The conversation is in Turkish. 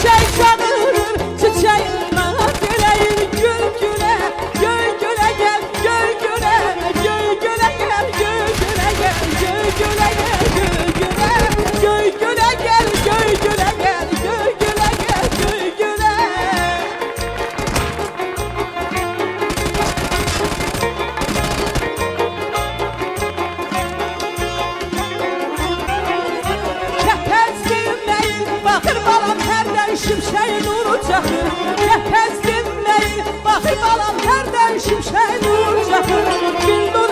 çiçek çağırır çiçeğine dileyim gül güle gül güle gel gül güle gül güle gel gül güle gel gül güle gel gül güle gül güle gel gül güle gel gül güle gel gül güle. Bakır balam terden şimşeğin nuru çakır. Kepez dinleyin bakır balam terden şimşeğin nuru çakır.